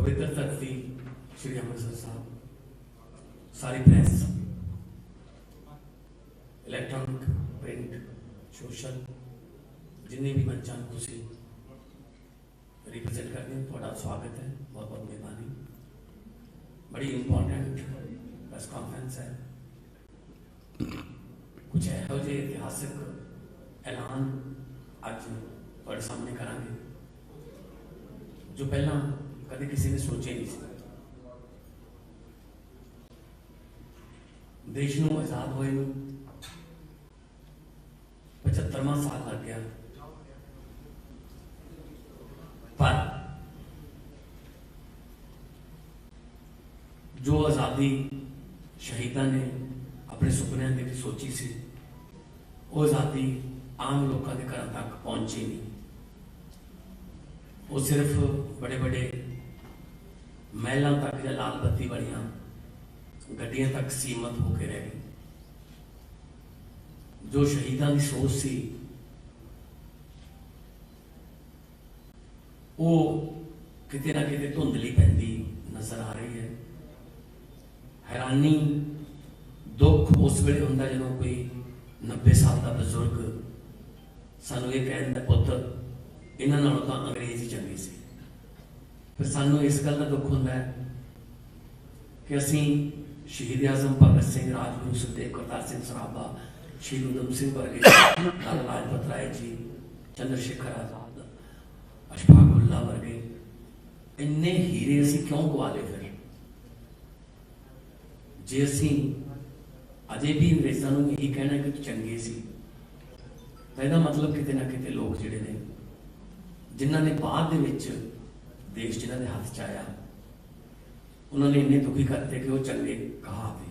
पवित्र धरती श्री अमृतसर साहब, सारी प्रेस, इलैक्ट्रॉनिक, प्रिंट, सोशल, जिन्हें भी मंचा तुसी रिप्रेजेंट करते हैं, थोड़ा स्वागत है, बहुत बहुत मेहरबानी। बड़ी इंपॉर्टेंट प्रेस कॉन्फ्रेंस है, कुछ यहो जे इतिहासिक ऐलान अज थोड़े सामने करांगे जो पहला कभी किसी ने सोचे नहीं सी। देश नूं आजाद होए 75वां साल लग गया, पर जो आज़ादी शहीदा ने अपने सुपनों के सोची सी, वो आज़ादी आम लोगों के घर तक पहुंची नहीं। वो सिर्फ बड़े बड़े महलों तक या लाल बत्ती वालियां गड्डियां तक सीमित होकर रह गई। जो शहीदा की सोच सी वो किते ना किते धुंधली पैंदी नजर आ रही है। हैरानी दुख उस वेले हुंदा जदों कोई 90 साल का बजुर्ग सानू ये कहता पुत्त इन्हां नालों तां अंग्रेज ही चंगे सी। फिर सानू इस गल का दुख हुंदा है कि असीं शहीद आजम भगत सिंह, राजगुरु सुखदेव, करतार सिंह सराभा, शहीद उधम सिंह वर्गे, लाला लाजपत राय जी, चंद्रशेखर आजाद, अशफाक उल्लाह वर्गे इन्ने हीरे असीं क्यों गवा लए? फिर जे असीं अजे भी अंग्रेज़ों को यही कहना कि चंगे सी, तो इसका मतलब किते ना किते लोग जिहड़े ने जिन्हां ने बाद दे विच देश जिन्हां दे हत्थ च आया उन्होंने इन्ने दुखी करते कि वो चंगे कहा थे।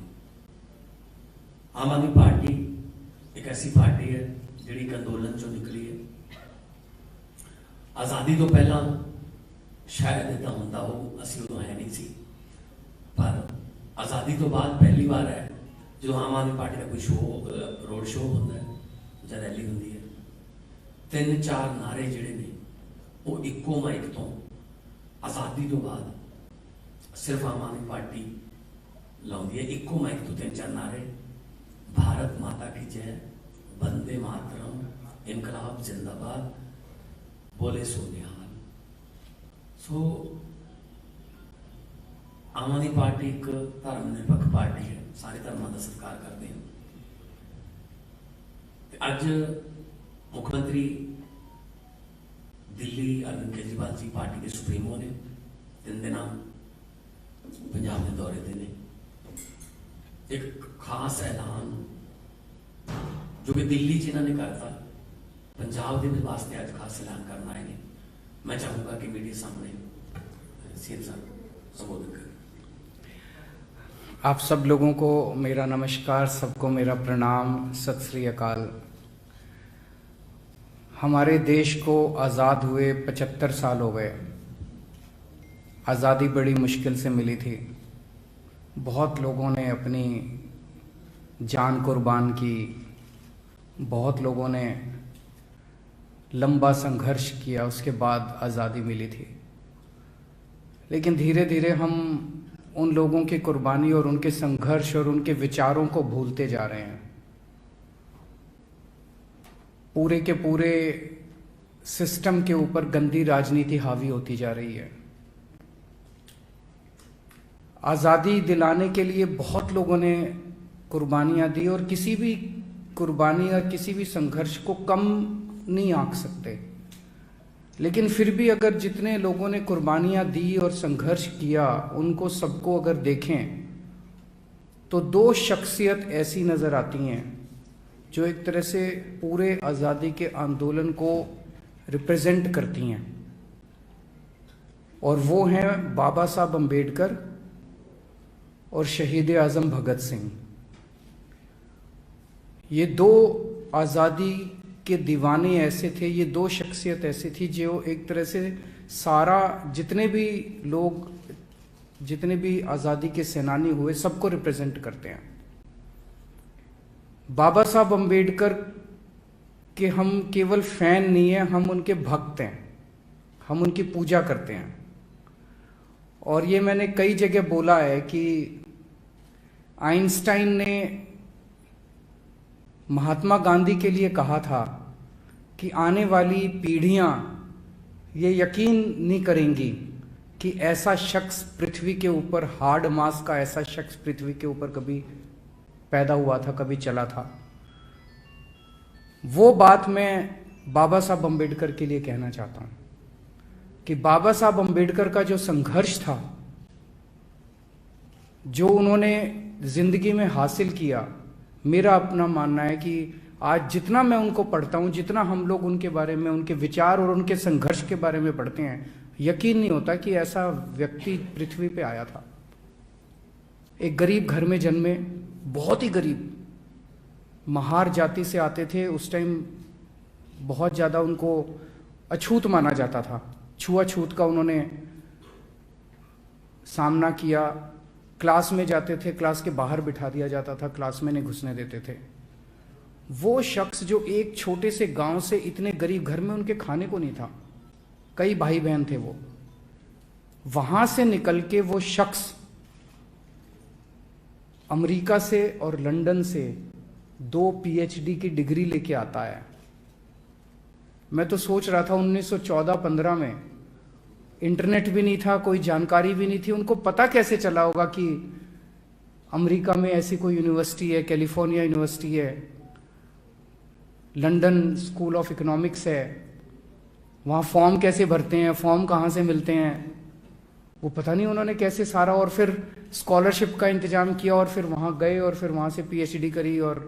आम आदमी पार्टी एक ऐसी पार्टी है जिहड़ी अंदोलन चों निकली है। आज़ादी तो पहला शायद इदा होंदा हो, असीं उदों है नहीं सी, पर आज़ादी तो बाद पहली बार है जो आम आदमी पार्टी का कोई शो रोड शो होता है या रैली होती है, 3-4 नारे जिहड़े ने वो इक्को माइक तो आज़ादी तो बाद सिर्फ आम आदमी पार्टी लाउंदी है। इक्को माइक तो 3-4 नारे, भारत माता की जय, वंदे मातरम, इनकलाब जिंदाबाद, बोले सो निहाल। सो आम आदमी पार्टी एक धर्मनिरपक्ष पार्टी है, सारे धर्मों का सत्कार करते हैं। अज मुख्यमंत्री दिल्ली अरविंद केजरीवाल जी पार्टी के सुप्रीमो ने 3 दिन पंजाब के दौरे पे ने। एक खास ऐलान जो कि दिल्ली च इन्होंने करता, पंजाब के वास्ते अज खास ऐलान करना है। मैं चाहूँगा कि मीडिया सामने सीएम साहब संबोधित करें। आप सब लोगों को मेरा नमस्कार, सबको मेरा प्रणाम, सत श्री अकाल। हमारे देश को आज़ाद हुए 75 साल हो गए। आज़ादी बड़ी मुश्किल से मिली थी। बहुत लोगों ने अपनी जान कुर्बान की, बहुत लोगों ने लंबा संघर्ष किया, उसके बाद आज़ादी मिली थी। लेकिन धीरे धीरे हम उन लोगों की कुर्बानी और उनके संघर्ष और उनके विचारों को भूलते जा रहे हैं। पूरे के पूरे सिस्टम के ऊपर गंदी राजनीति हावी होती जा रही है। आज़ादी दिलाने के लिए बहुत लोगों ने कुर्बानियां दी और किसी भी कुर्बानी या किसी भी संघर्ष को कम नहीं आंक सकते। लेकिन फिर भी अगर जितने लोगों ने कुर्बानियां दी और संघर्ष किया उनको सबको अगर देखें तो 2 शख्सियत ऐसी नज़र आती हैं जो एक तरह से पूरे आज़ादी के आंदोलन को रिप्रेजेंट करती हैं, और वो हैं बाबा साहब अम्बेडकर और शहीद आज़म भगत सिंह। ये 2 आज़ादी के दीवाने ऐसे थे, ये 2 शख्सियत ऐसी थी जो एक तरह से सारा जितने भी लोग, जितने भी आज़ादी के सेनानी हुए, सबको रिप्रेजेंट करते हैं। बाबा साहब अम्बेडकर के हम केवल फैन नहीं हैं, हम उनके भक्त हैं, हम उनकी पूजा करते हैं। और ये मैंने कई जगह बोला है कि आइंस्टाइन ने महात्मा गांधी के लिए कहा था कि आने वाली पीढ़ियां ये यकीन नहीं करेंगी कि ऐसा शख्स पृथ्वी के ऊपर, हार्ड मास का ऐसा शख्स पृथ्वी के ऊपर कभी पैदा हुआ था, कभी चला था। वो बात मैं बाबा साहब अम्बेडकर के लिए कहना चाहता हूं कि बाबा साहब अम्बेडकर का जो संघर्ष था, जो उन्होंने जिंदगी में हासिल किया, मेरा अपना मानना है कि आज जितना मैं उनको पढ़ता हूं, जितना हम लोग उनके बारे में, उनके विचार और उनके संघर्ष के बारे में पढ़ते हैं, यकीन नहीं होता कि ऐसा व्यक्ति पृथ्वी पे आया था। एक गरीब घर में जन्मे, बहुत ही गरीब, महार जाति से आते थे। उस टाइम बहुत ज़्यादा उनको अछूत माना जाता था, छुआछूत का उन्होंने सामना किया। क्लास में जाते थे, क्लास के बाहर बिठा दिया जाता था, क्लास में नहीं घुसने देते थे। वो शख्स जो एक छोटे से गांव से इतने गरीब घर में, उनके खाने को नहीं था, कई भाई बहन थे, वो वहां से निकल के वो शख्स अमेरिका से और लंदन से 2 पीएचडी की डिग्री लेके आता है। मैं तो सोच रहा था 1914-15 में इंटरनेट भी नहीं था, कोई जानकारी भी नहीं थी, उनको पता कैसे चला होगा कि अमेरिका में ऐसी कोई यूनिवर्सिटी है, कैलिफोर्निया यूनिवर्सिटी है, लंदन स्कूल ऑफ इकोनॉमिक्स है, वहाँ फॉर्म कैसे भरते हैं, फॉर्म कहाँ से मिलते हैं, वो पता नहीं उन्होंने कैसे सारा, और फिर स्कॉलरशिप का इंतजाम किया और फिर वहाँ गए और फिर वहाँ से पीएचडी करी और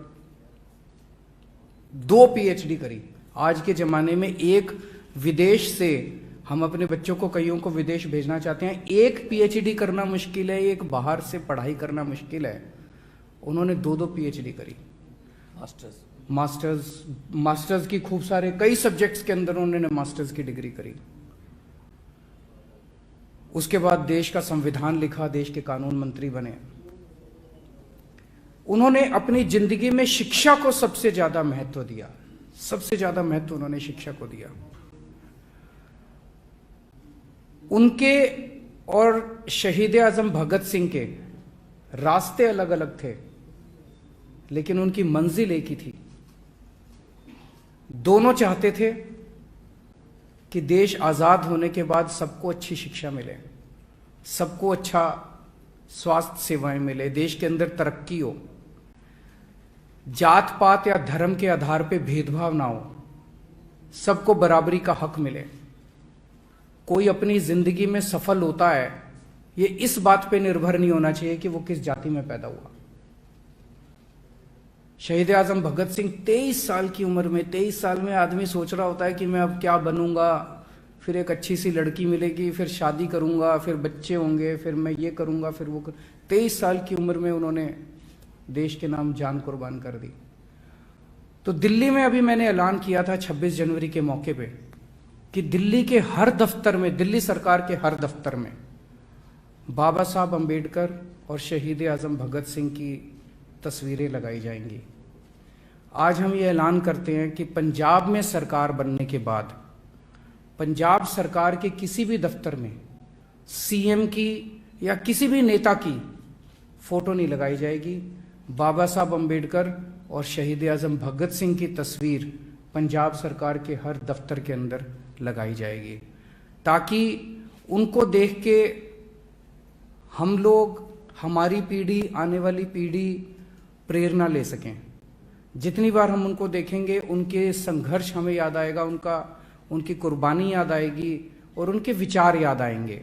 2 पीएचडी करी। आज के ज़माने में एक विदेश से, हम अपने बच्चों को कईयों को विदेश भेजना चाहते हैं, एक पीएचडी करना मुश्किल है, एक बाहर से पढ़ाई करना मुश्किल है। उन्होंने 2-2 पीएचडी करी, मास्टर्स की, खूब सारे कई सब्जेक्ट्स के अंदर उन्होंने मास्टर्स की डिग्री करी। उसके बाद देश का संविधान लिखा, देश के कानून मंत्री बने। उन्होंने अपनी जिंदगी में शिक्षा को सबसे ज्यादा महत्व दिया, सबसे ज्यादा महत्व उन्होंने शिक्षा को दिया। उनके और शहीद आजम भगत सिंह के रास्ते अलग अलग थे, लेकिन उनकी मंजिल एक ही थी। दोनों चाहते थे कि देश आजाद होने के बाद सबको अच्छी शिक्षा मिले, सबको अच्छा स्वास्थ्य सेवाएं मिले, देश के अंदर तरक्की हो, जात पात या धर्म के आधार पे भेदभाव ना हो, सबको बराबरी का हक मिले। कोई अपनी जिंदगी में सफल होता है, ये इस बात पे निर्भर नहीं होना चाहिए कि वो किस जाति में पैदा हुआ। शहीद आजम भगत सिंह 23 साल की उम्र में, 23 साल में आदमी सोच रहा होता है कि मैं अब क्या बनूंगा, फिर एक अच्छी सी लड़की मिलेगी, फिर शादी करूंगा, फिर बच्चे होंगे, फिर मैं ये करूंगा, फिर वो 23 साल की उम्र में उन्होंने देश के नाम जान कुर्बान कर दी। तो दिल्ली में अभी मैंने ऐलान किया था 26 जनवरी के मौके पे कि दिल्ली के हर दफ्तर में, दिल्ली सरकार के हर दफ्तर में बाबा साहब अम्बेडकर और शहीद आजम भगत सिंह की तस्वीरें लगाई जाएंगी। आज हम ये ऐलान करते हैं कि पंजाब में सरकार बनने के बाद पंजाब सरकार के किसी भी दफ्तर में सीएम की या किसी भी नेता की फोटो नहीं लगाई जाएगी। बाबा साहब अम्बेडकर और शहीद आजम भगत सिंह की तस्वीर पंजाब सरकार के हर दफ्तर के अंदर लगाई जाएगी, ताकि उनको देख के हम लोग, हमारी पीढ़ी, आने वाली पीढ़ी प्रेरणा ले सकें। जितनी बार हम उनको देखेंगे, उनके संघर्ष हमें याद आएगा, उनकी कुर्बानी याद आएगी और उनके विचार याद आएंगे।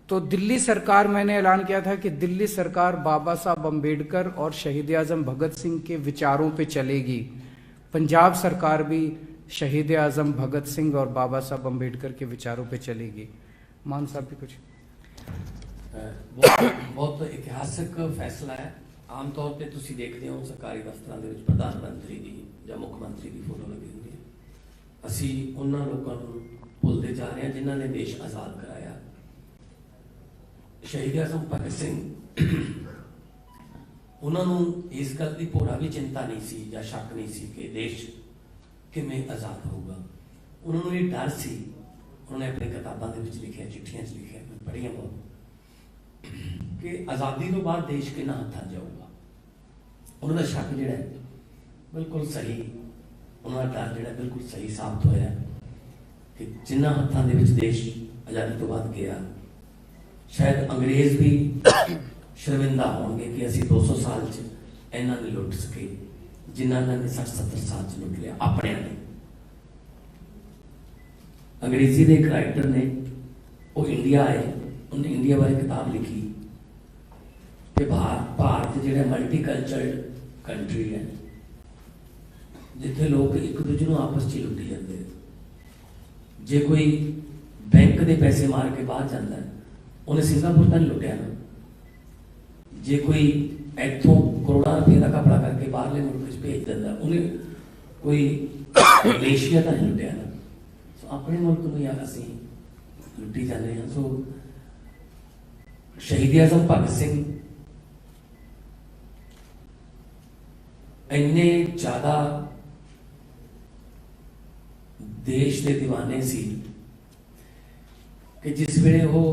तो दिल्ली सरकार, मैंने ऐलान किया था कि दिल्ली सरकार बाबा साहब अम्बेडकर और शहीद आजम भगत सिंह के विचारों पे चलेगी। पंजाब सरकार भी शहीद आजम भगत सिंह और बाबा साहब अम्बेडकर के विचारों पे चलेगी। मान साहब भी कुछ? बहुत इतिहासक फैसला है। आम तौर पे तुसी देखते हो सरकारी दफ्तरां दे विच प्रधानमंत्री दी ਜਾਂ ਮੁੱਖ ਮੰਤਰੀ ਦੀ ਫੋਟੋ ਲੱਗੀ ਹੁੰਦੀ ਹੈ। ਅਸੀਂ ਉਹਨਾਂ ਲੋਕਾਂ ਨੂੰ ਭੁੱਲਦੇ ਜਾ ਰਹੇ ਹਾਂ ਜਿਨ੍ਹਾਂ ਨੇ ਦੇਸ਼ ਆਜ਼ਾਦ ਕਰਾਇਆ। ਸ਼ਹੀਦ ਆਜ਼ਮ ਭਗਤ ਸਿੰਘ, ਉਹਨਾਂ ਨੂੰ ਇਸ ਗੱਲ ਦੀ ਭੋਰਾ ਵੀ ਚਿੰਤਾ ਨਹੀਂ ਸੀ ਜਾਂ ਸ਼ੱਕ ਨਹੀਂ ਸੀ ਕਿ ਦੇਸ਼ ਕਿਵੇਂ ਆਜ਼ਾਦ ਹੋਊਗਾ। ਉਹਨਾਂ ਨੂੰ ਇਹ ਡਰ ਸੀ, उन्होंने अपनी किताबों के लिखे, चिट्ठियां लिखे, पढ़िया बहुत, कि आज़ादी तो बाद देश किन्ना हत्थां जाऊगा। उन्होंने शक जिहड़ा बिल्कुल सही, उन्होंने डर जिहड़ा बिल्कुल सही साबित होया कि जिन्ना हत्थां दे विच देश आज़ादी तो बाद गया, शायद अंग्रेज भी शर्मिंदा होंगे कि असी 200 साल च इन्ना नहीं लुट सके जिन्ना ने 60-70 साल च लुट लिया अपने ने। अंग्रेजी के एक राइटर ने वो इंडिया आए, उन्हें इंडिया बारे किताब लिखी कि भारत जो मल्टीकल्चरल कंट्री है, जिथे लोग एक दूजे को आपस च लुटी जाते। जे कोई बैंक के पैसे मार के बाहर जाता है, उन्हें सिंगापुर तो नहीं लुटिया ना। जे कोई इतों करोड़ों रुपये का कपड़ा करके बाहरले मुल्क भेज देता, उन्हें कोई मलेशिया तो नहीं लुटिया ना। सो अपने मुल्क में यार असी लुटी जाते हैं। सो शहीद आजम भगत सिंह इन्ने ज्यादा देश के दीवाने सी कि जिस वेले वो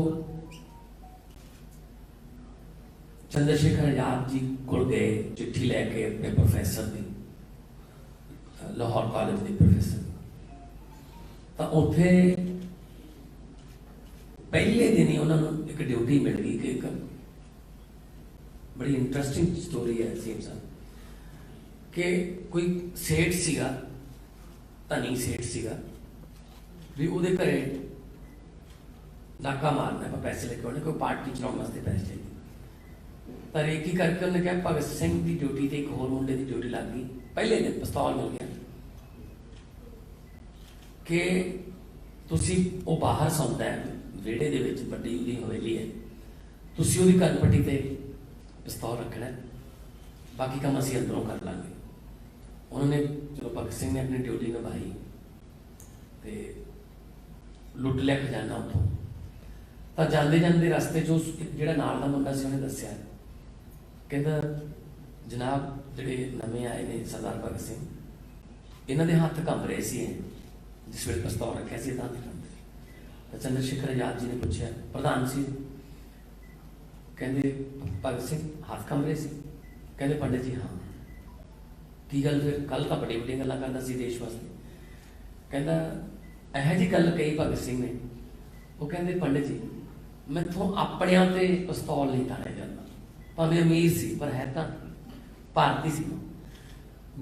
चंद्रशेखर आजाद जी को गए चिट्ठी लैके अपने प्रोफैसर की, लाहौर कॉलेज के प्रोफैसर, तो उत्थे पहले दिन ही उन्होंने एक ड्यूटी मिल गई कि एक बड़ी इंटरेस्टिंग स्टोरी है सीम साहब कि कोई सेठ सीगा, धनी सेठ सीगा, भी उहदे घरे डाका मारना है, पैसे लेके आने, कोई पार्टी चलाने वास्ते पैसे चाहिए। पर एक ही करके उन्हें कहा भगत सिंह की ड्यूटी से एक होर मुंडे की ड्यूटी लग गई। पहले दिन पिस्तौल मिल गया कि तुसी वो बाहर सौंदा है विहड़े दे विच, वड्डी उहदी हवेली है, तुसी उहदी कनपट्टी ते पिस्तौल रखना है, बाकी काम असीं अंदरों कर लांगे। उन्होंने चलो भगत सिंह ने अपनी ड्यूटी निभाई ते लुट लिया खजाना उतों। तो जाते जाते रस्ते जो जिहड़ा नाल दा मुंडा सी उन्हें दस्सिया, कहता जनाब जिहड़े नवे आए ने सरदार भगत सिंह, इन्हां दे हत्थ कंब रहे सी जिस वेले पिस्तौल रखिया सी, हत्थ कंब रहे। तो चंद्रशेखर आजाद जी ने पूछा प्रधान सी, कहते भगत सिंह हाथ कंब रहे सी? कहते पंडित जी हाँ। की गल फिर? कल तो बड़ी बड़ी गल्लां करदा सी देश वास्ते। कहता यह जी गल कही भगत सिंह ने, वो कहते पंडित जी मैथों अपनियां ते पिस्तौल नहीं ताड़िया जाता, भावें अमीर सी पर है तो भारती सी।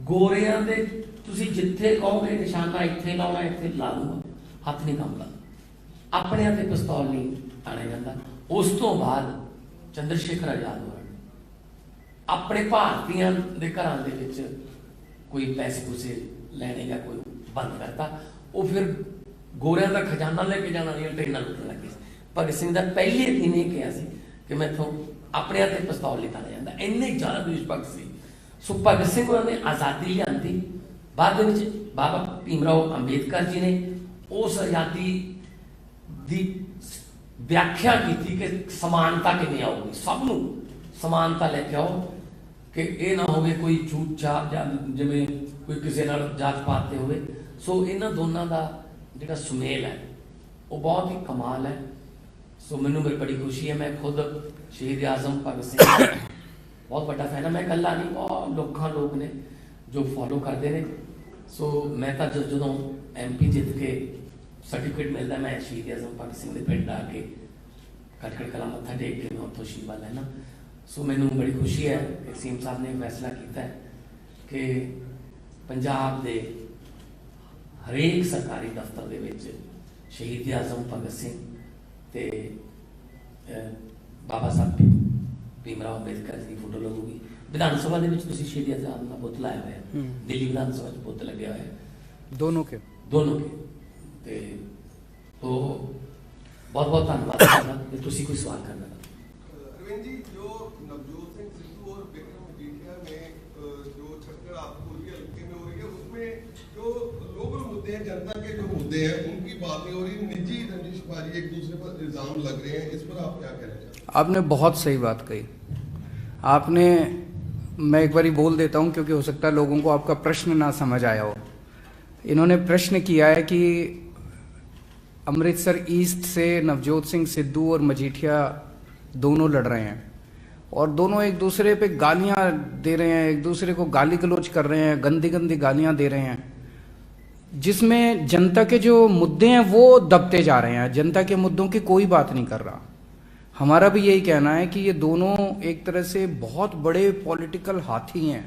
गोरियां दे तुसी जिथे कहोगे निशाना इत्थे लाउणा, इत्थे ला लूंगा, हथ नहीं कंबदा। अपनियां ते पिस्तौल नहीं ताड़िया जाता। उस तो बाद चंद्रशेखर आजाद होर अपने भारतीयों के घरां दे विच कोई पैसे पूसे लैने या कोई बंद करता, वो फिर गोरियां का खजाना लेके जाना दी ट्रेनां लुटन लगे। भगत सिंह का पहले दिन ही कहा कि मैथों अपने ते पिस्तौल नहीं ताड़िया जाता, इन्ने ज़्यादा देशभक्त सी। सो भगत सिंह ने आज़ादी लियांदी, बाद विच बाबा भीमराव अंबेडकर जी ने उस आज़ादी की व्याख्या की कि समानता किवें आऊगी, सबनूं समानता लेके आओ कि यह ना हो कोई छूट छाट या जिवें कोई किसी नाल जात पात ते होवे। सो इन्हां दोनों का जिहड़ा सुमेल है वो बहुत ही कमाल है। सो मैनूं बड़ी खुशी है, मैं खुद शहीद आजम भगत सिंह बहुत बड़ा फैन है। मैं कल्ला नहीं, बहुत लोग ने जो फॉलो करते हैं। सो मैं तो जो MP जित के सर्टिफिकेट मिलता, मैं शहीद आजम भगत सिंह के पिंड आके खटखड़ कला मत्था टेक के मैं उत्थों आशीर्वाद लैना। सो मैनूं बड़ी खुशी है कि सीम साहब ने फैसला किया है कि पंजाब के हरेक सरकारी दफ्तर दे विच शहीद आजम भगत सिंह ते बाबा साहब भीमराव अंबेडकर जी की फोटो लगूगी। विधान सभा के शहीद आजम का बुत लाया हुआ है, दिल्ली विधान सभा बुत लगे हुआ है, दोनों के तो बहुत बहुत धन्यवाद। तुसी कोई सवाल करना? अरविंद जी, जो नवजोत सिंह सिद्धू और विक्रम मजीठिया में जो चक्कर आपको पूरी हल्के में हो रही है, उसमें जो लोकल मुद्दे हैं, जनता के जो मुद्दे हैं, उनकी बात नहीं हो रही, निजी रंजिशबाजी एक दूसरे पर इल्जाम लग रहे हैं, इस पर आप क्या कहना चाहते हैं? आपने बहुत सही बात कही। आपने, मैं एक बारी बोल देता हूं क्योंकि हो सकता है लोगों को आपका प्रश्न ना समझ आया हो। इन्होंने प्रश्न किया है कि अमृतसर ईस्ट से नवजोत सिंह सिद्धू और मजीठिया दोनों लड़ रहे हैं और दोनों एक दूसरे पे गालियां दे रहे हैं, एक दूसरे को गाली गलौज कर रहे हैं, गंदी गंदी गालियां दे रहे हैं, जिसमें जनता के जो मुद्दे हैं वो दबते जा रहे हैं। जनता के मुद्दों की कोई बात नहीं कर रहा। हमारा भी यही कहना है कि ये दोनों एक तरह से बहुत बड़े पॉलिटिकल हाथी हैं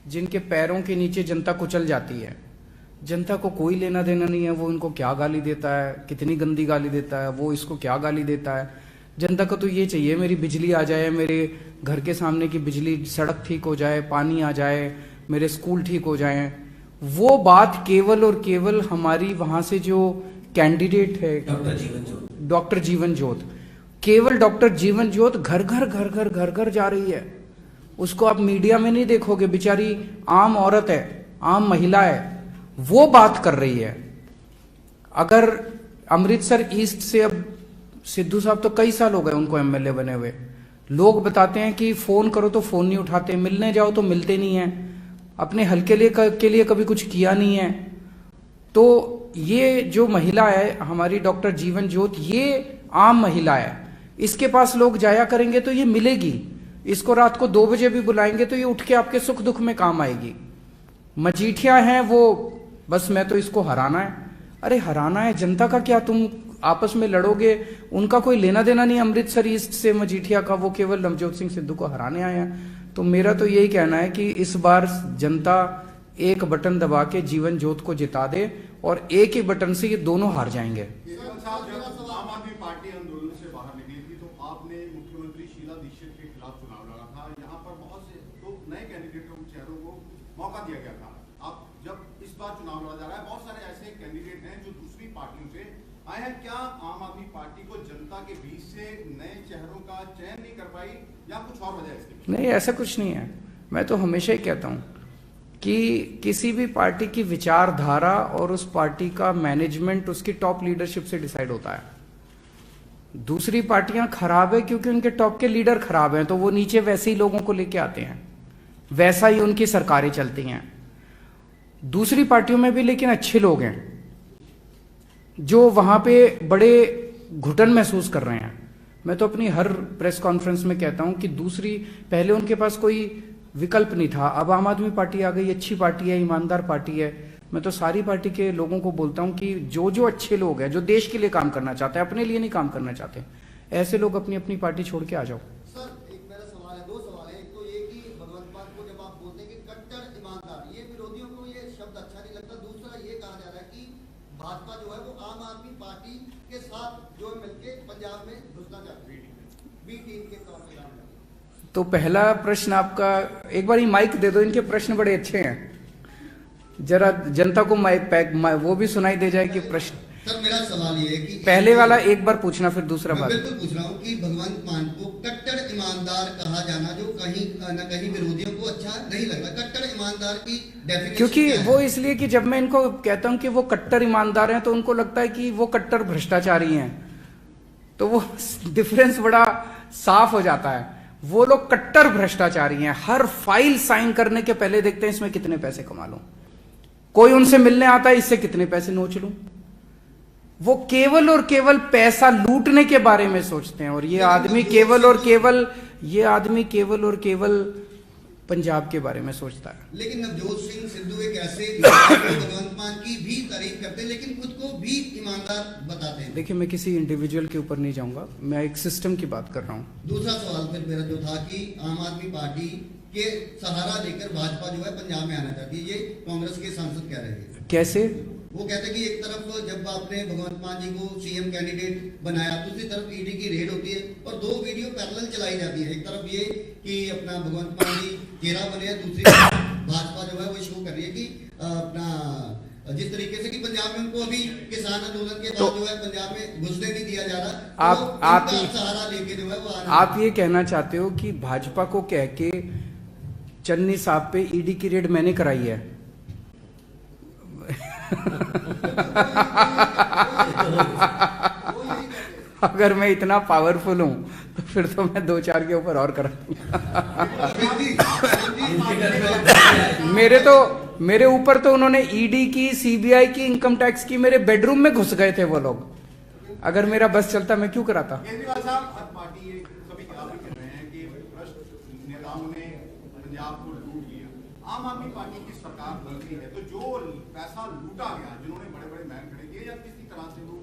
जिनके पैरों के नीचे जनता कुचल जाती है। जनता को कोई लेना देना नहीं है, वो इनको क्या गाली देता है, कितनी गंदी गाली देता है, वो इसको क्या गाली देता है। जनता को तो ये चाहिए मेरी बिजली आ जाए, मेरे घर के सामने की बिजली, सड़क ठीक हो जाए, पानी आ जाए, मेरे स्कूल ठीक हो जाए। वो बात केवल और केवल हमारी वहां से जो कैंडिडेट है डॉक्टर जीवन ज्योत, केवल डॉक्टर जीवन ज्योत घर घर जा रही है। उसको आप मीडिया में नहीं देखोगे, बेचारी आम औरत है, आम महिला है, वो बात कर रही है। अगर अमृतसर ईस्ट से अब सिद्धू साहब तो कई साल हो गए उनको एमएलए बने हुए, लोग बताते हैं कि फोन करो तो फोन नहीं उठाते, मिलने जाओ तो मिलते नहीं है, अपने हल्के के लिए कभी कुछ किया नहीं है। तो ये जो महिला है हमारी डॉक्टर जीवन ज्योत, ये आम महिला है, इसके पास लोग जाया करेंगे तो ये मिलेगी। इसको रात को 2 बजे भी बुलाएंगे तो ये उठ के आपके सुख दुख में काम आएगी। मजीठिया है वो, बस मैं तो इसको हराना है। अरे हराना है, जनता का क्या, तुम आपस में लड़ोगे, उनका कोई लेना देना नहीं अमृतसर ईस्ट से मजीठिया का, वो केवल नवजोत सिंह सिद्धू को हराने आए हैं। तो मेरा तो यही कहना है कि इस बार जनता एक बटन दबा के जीवन ज्योत को जिता दे और एक ही बटन से ये दोनों हार जाएंगे। आम आदमी पार्टी आंदोलन से बाहर निकली थी तो आपने मुख्यमंत्री शीला दीक्षित के खिलाफ चुनाव लड़ा था। यहाँ पर बहुत से तो नए कैंडिडेटों चेहरों को मौका दिया गया था। अब जब इस बार चुनाव लड़ा जा रहा है, बहुत सारे ऐसे कैंडिडेट हैं जो दूसरी पार्टियों से आए हैं। क्या आम आदमी पार्टी को जनता के बीच से नए चेहरों का चयन नहीं कर पाई या कुछ और वजह है? नहीं, ऐसा कुछ नहीं है। मैं तो हमेशा ही कहता हूं कि किसी भी पार्टी की विचारधारा और उस पार्टी का मैनेजमेंट उसकी टॉप लीडरशिप से डिसाइड होता है। दूसरी पार्टियां खराब है क्योंकि उनके टॉप के लीडर खराब हैं, तो वो नीचे वैसे ही लोगों को लेके आते हैं, वैसा ही उनकी सरकारें चलती हैं। दूसरी पार्टियों में भी लेकिन अच्छे लोग हैं जो वहां पे बड़े घुटन महसूस कर रहे हैं। मैं तो अपनी हर प्रेस कॉन्फ्रेंस में कहता हूं कि पहले उनके पास कोई विकल्प नहीं था, अब आम आदमी पार्टी आ गई, अच्छी पार्टी है, ईमानदार पार्टी है। मैं तो सारी पार्टी के लोगों को बोलता हूं कि जो जो अच्छे लोग हैं, जो देश के लिए काम करना चाहते हैं, अपने लिए नहीं काम करना चाहते, ऐसे लोग अपनी अपनी पार्टी छोड़ के आ जाओ। सर, एक मेरा सवाल है, 2 सवाल है। एक तो ये कि भगवंत मान को जब आप बोलते हैं कि कट्टर ईमानदार, ये विरोधियों को ये शब्द अच्छा नहीं लगता। दूसरा ये कहा जा रहा है कि भाजपा जो है वो आम आदमी पार्टी के साथ जो है मिलकर पंजाब में घुसना चाहती है, बी टीम के तौर पर। तो पहला प्रश्न आपका, एक बार ही माइक दे दो, इनके प्रश्न बड़े अच्छे हैं, जरा जनता को वो भी सुनाई दे जाए कि प्रश्न। सर, मेरा सवाल ये है कि पहले वाला एक बार पूछना, फिर दूसरा बात। बिल्कुल पूछ रहा हूँ कि भगवंत मान को कट्टर ईमानदार कहा जाना जो कहीं न कहीं विरोधियों को अच्छा नहीं लग रहा। कट्टर ईमानदार की डेफिनेशन क्योंकि वो इसलिए कि जब मैं इनको कहता हूं कि वो कट्टर ईमानदार हैं तो उनको लगता है कि वो कट्टर भ्रष्टाचारी हैं, तो वो डिफरेंस बड़ा साफ हो जाता है। वो लोग कट्टर भ्रष्टाचारी हैं, हर फाइल साइन करने के पहले देखते हैं इसमें कितने पैसे कमा लूं, कोई उनसे मिलने आता है इससे कितने पैसे नोच लूं। वो केवल और केवल पैसा लूटने के बारे में सोचते हैं। और ये आदमी केवल और केवल पंजाब के बारे में सोचता है। लेकिन नवजोत सिंह सिद्धू एक ऐसे भगवंत मान की भी तारीफ करते हैं लेकिन खुद को भी ईमानदार बताते हैं। देखिए, मैं किसी इंडिविजुअल के ऊपर नहीं जाऊंगा, मैं एक सिस्टम की बात कर रहा हूं। दूसरा सवाल फिर मेरा जो था कि आम आदमी पार्टी के सहारा लेकर भाजपा जो है पंजाब में आना चाहती है, ये कांग्रेस के सांसद कह रहे हैं। कैसे? वो कहते हैं कि एक तरफ जब आपने भगवंत मान जी को सीएम कैंडिडेट बनाया, दूसरी तरफ ईडी की रेड होती है और 2 वीडियो पैरेलल चलाई जाती है। एक तरफ ये कि अपना भगवंत मान जी चेहरा बने हैं, दूसरी तरफ भाजपा जो है वो शो कर रही है कि अपना जिस तरीके से कि पंजाब में उनको अभी किसान आंदोलन के बाद जो है पंजाब में घुसने नहीं दिया जा रहा। आप सहारा लेके जो है वो आप ये कहना चाहते हो कि भाजपा को कह के चन्नी साहब पे ईडी की रेड मैंने कराई है? अगर मैं इतना पावरफुल हूं तो फिर तो मैं 2-4 के ऊपर और करा मेरे ऊपर तो उन्होंने ईडी की, सीबीआई की, इनकम टैक्स की, मेरे बेडरूम में घुस गए थे वो लोग। अगर मेरा बस चलता मैं क्यों कराता। केजरीवाल साहब, हर पार्टी ये सभी आप भी कह रहे हैं कि भ्रष्ट नेताओं ने पंजाब को लूट लिया। आम आदमी पार्टी की सरकार बन गई है, तो जो पैसा लूटा गया, जिन्होंने बड़े बड़े महल खड़े किए या किसी तरह से वो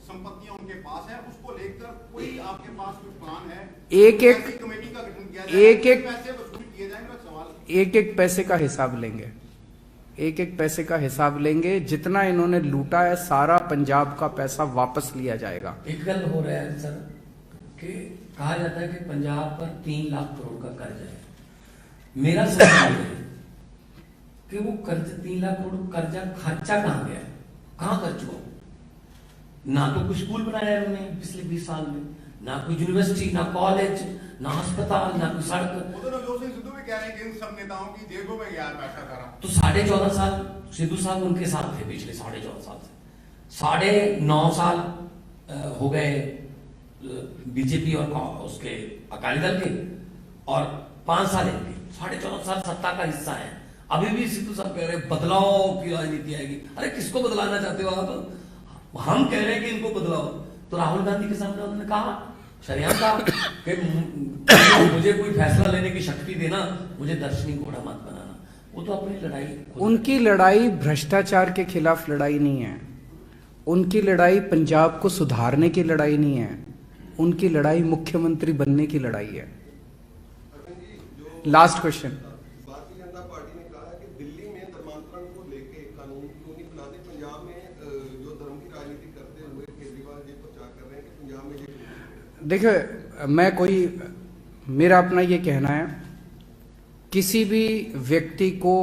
संपत्तियां उनके पास है, उसको लेकर कोई आपके पास कोई प्लान है? एक कमेटी का गठन किया जाए, एक पैसे वसूल किए जाए? मेरा सवाल एक पैसे का हिसाब लेंगे, एक पैसे का हिसाब लेंगे। जितना इन्होंने लूटा है सारा पंजाब का पैसा वापस लिया जाएगा। एक गल हो रहा है सर कि कहा जाता है कि पंजाब पर 3 लाख करोड़ का कर्ज है। मेरा सवाल है कि वो कर्ज 3 लाख करोड़ कर्जा खर्चा कहां गया, कहां खर्च हुआ? ना तो कोई स्कूल बनाया है उन्होंने पिछले 20 साल में, ना कोई यूनिवर्सिटी, ना कॉलेज, ना अस्पताल, ना कोई सड़क। वो तो नवजोत सिंह सिद्धू भी कह रहे हैं कि इन सब नेताओं की जेबों में गया पैसा सारा। तो 14.5 साल सिद्धू साहब उनके साथ थे, पिछले 14.5 साल से 9.5 साल हो गए बीजेपी और उसके अकाली दल के, और 5 साल इनके, 14.5 साल सत्ता का हिस्सा है। अभी भी सिद्धू साहब कह रहे हैं बदलाव की राजनीति आएगी। अरे किसको बदलाना चाहते हो आप? हम कह रहे हैं कि इनको बदलाव। तो राहुल गांधी के सामने उन्होंने कहा, शरियाम कहा कि मुझे कोई फैसला लेने की शक्ति देना, मुझे दर्शनी घोड़ा मत बनाना। वो तो अपनी लड़ाई, उनकी लड़ाई भ्रष्टाचार के खिलाफ लड़ाई नहीं है, उनकी लड़ाई पंजाब को सुधारने की लड़ाई नहीं है, उनकी लड़ाई मुख्यमंत्री बनने की लड़ाई है। Last question. Bharatiya Janata party ने कहा है कि दिल्ली में धर्मांतरण को लेके कानून क्यों नहीं बनाते? पंजाब में जो धर्म की राजनीति करते हुए केजरीवाल जी प्रचार कर रहे हैं कि पंजाब में ये। देखिए, मेरा अपना ये कहना है, किसी भी व्यक्ति को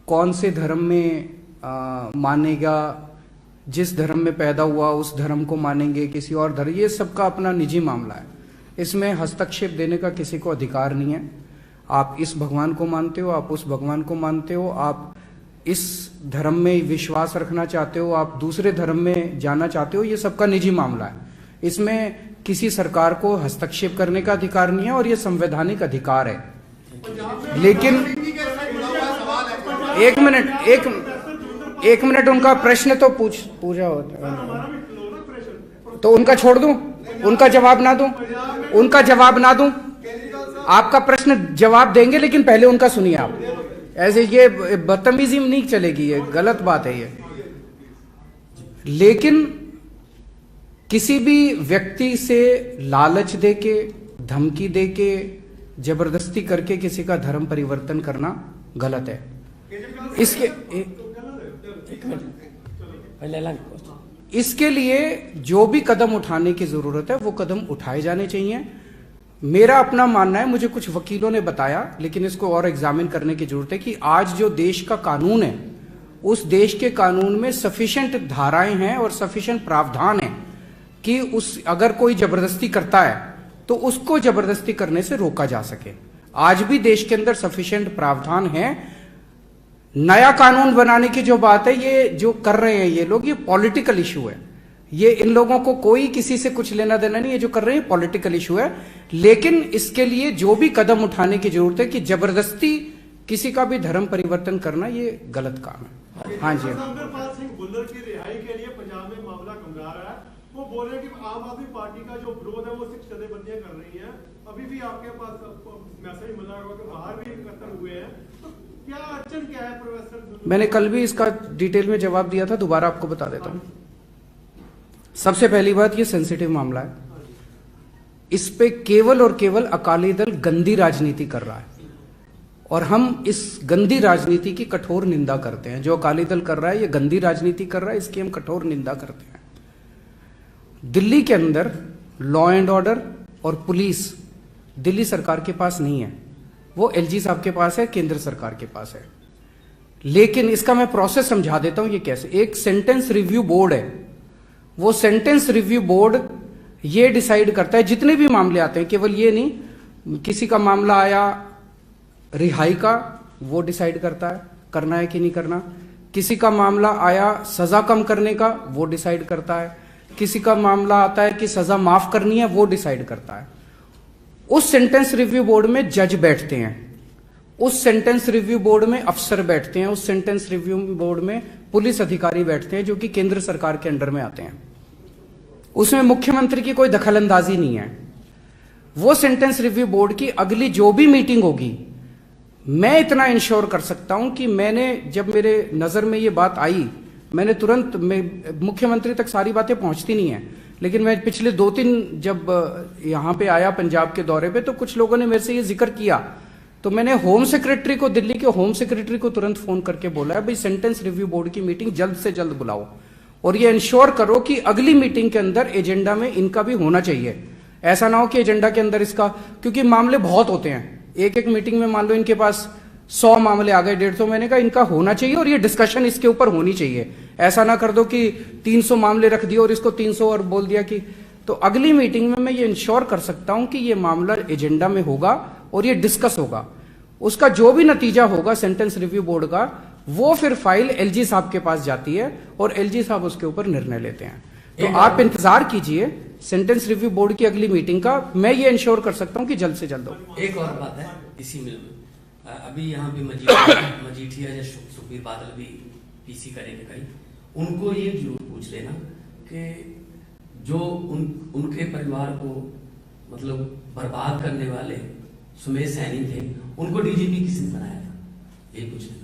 कौन से धर्म में मानेगा, जिस धर्म में पैदा हुआ उस धर्म को मानेंगे, किसी और धर्म, ये सबका अपना निजी मामला है। इसमें हस्तक्षेप देने का किसी को अधिकार नहीं है। आप इस भगवान को मानते हो, आप उस भगवान को मानते हो, आप इस धर्म में विश्वास रखना चाहते हो, आप दूसरे धर्म में जाना चाहते हो, ये सबका निजी मामला है। इसमें किसी सरकार को हस्तक्षेप करने का अधिकार नहीं है और ये संवैधानिक अधिकार है। लेकिन एक मिनट उनका प्रश्न तो पूछा होता है, तो उनका छोड़ दूं, उनका जवाब ना दूं, उनका जवाब ना दूं? आपका प्रश्न जवाब देंगे, लेकिन पहले उनका सुनिए आप। ऐसे ये बदतमीजी नहीं चलेगी, ये गलत बात है ये। लेकिन किसी भी व्यक्ति से लालच देके, धमकी देके, जबरदस्ती करके किसी का धर्म परिवर्तन करना गलत है। इसके लिए जो भी कदम उठाने की जरूरत है वो कदम उठाए जाने चाहिए। मेरा अपना मानना है, मुझे कुछ वकीलों ने बताया, लेकिन इसको और एग्जामिन करने की जरूरत है कि आज जो देश का कानून है, उस देश के कानून में सफिशिएंट धाराएं हैं और सफिशिएंट प्रावधान है कि अगर कोई जबरदस्ती करता है तो उसको जबरदस्ती करने से रोका जा सके। आज भी देश के अंदर सफिशिएंट प्रावधान है। नया कानून बनाने की जो बात है, ये जो कर रहे हैं ये लोग, ये पॉलिटिकल इशू है। ये इन लोगों को कोई किसी से कुछ लेना देना नहीं है, जो कर रहे हैं पॉलिटिकल इशू है। लेकिन इसके लिए जो भी कदम उठाने की जरूरत है कि जबरदस्ती किसी का भी धर्म परिवर्तन करना, ये गलत काम है। हाँ जी, अमरिंदरपाल सिंह भुल्लर की रिहाई के लिए पंजाब में मामला गंभीर है। वो बोल रहे हैं कि आम आदमी पार्टी का जो विरोध है वो सिर्फ जथेबंदियां कर रही हैं। अभी भी आपके पास मैसेज मिला होगा कि बाहर भी कत्ल हुए हैं, तो क्या अड़चन क्या है प्रोफेसर? मैंने कल भी इसका डिटेल में जवाब दिया था, दोबारा आपको बता देता हूं। सबसे पहली बात, ये सेंसिटिव मामला है। इस पे केवल और केवल अकाली दल गंदी राजनीति कर रहा है और हम इस गंदी राजनीति की कठोर निंदा करते हैं। जो अकाली दल कर रहा है, ये गंदी राजनीति कर रहा है, इसकी हम कठोर निंदा करते हैं। दिल्ली के अंदर लॉ एंड ऑर्डर और पुलिस दिल्ली सरकार के पास नहीं है, वो एलजी साहब के पास है, केंद्र सरकार के पास है। लेकिन इसका मैं प्रोसेस समझा देता हूं। ये कैसे, एक सेंटेंस रिव्यू बोर्ड है, वो सेंटेंस रिव्यू बोर्ड ये डिसाइड करता है, जितने भी मामले आते हैं, केवल ये नहीं, किसी का मामला आया रिहाई का, वो डिसाइड करता है करना है कि नहीं करना। किसी का मामला आया सजा कम करने का, वो डिसाइड करता है। किसी का मामला आता है कि सजा माफ करनी है, वो डिसाइड करता है। उस सेंटेंस रिव्यू बोर्ड में जज बैठते हैं, उस सेंटेंस रिव्यू बोर्ड में अफसर बैठते हैं, उस सेंटेंस रिव्यू बोर्ड में पुलिस अधिकारी बैठते हैं, जो कि केंद्र सरकार के अंडर में आते हैं। उसमें मुख्यमंत्री की कोई दखलंदाजी नहीं है। वो सेंटेंस रिव्यू बोर्ड की अगली जो भी मीटिंग होगी, मैं इतना इंश्योर कर सकता हूं कि मैंने जब मेरे नजर में ये बात आई, मैंने तुरंत, मुख्यमंत्री तक सारी बातें पहुंचती नहीं है, लेकिन मैं पिछले 2-3 जब यहां पे आया पंजाब के दौरे पे, तो कुछ लोगों ने मेरे से ये जिक्र किया, तो मैंने होम सेक्रेटरी को, दिल्ली के होम सेक्रेटरी को तुरंत फोन करके बोला है भाई सेंटेंस रिव्यू बोर्ड की मीटिंग जल्द से जल्द बुलाओ और ये इंश्योर करो कि अगली मीटिंग के अंदर एजेंडा में इनका भी होना चाहिए। ऐसा ना हो कि एजेंडा के अंदर इसका, क्योंकि मामले बहुत होते हैं, एक मीटिंग में मान लो इनके पास 100 मामले आ गए, 150, मैंने कहा इनका होना चाहिए और ये डिस्कशन इसके ऊपर होनी चाहिए। ऐसा ना कर दो कि 300 मामले रख दिए और इसको 300 और बोल दिया कि, तो अगली मीटिंग में मैं ये इंश्योर कर सकता हूं कि ये मामला एजेंडा में होगा और ये डिस्कस होगा। उसका जो भी नतीजा होगा सेंटेंस रिव्यू बोर्ड का, वो फिर फाइल एलजी साहब के पास जाती है और एलजी साहब उसके ऊपर निर्णय लेते हैं। तो आप इंतजार कीजिए सेंटेंस रिव्यू बोर्ड की अगली मीटिंग का, मैं ये इंश्योर कर सकता हूं कि जल्द से जल्द हो। एक और बात है इसी में, अभी यहाँ पे मजीठिया या सुखबीर बादल भी पीसी करेंगे कहीं, उनको ये जरूर पूछ लेना कि जो उनके परिवार को मतलब बर्बाद करने वाले सुमेश सैनी थे, उनको डीजीपी किसने बनाया था, ये पूछ लेना।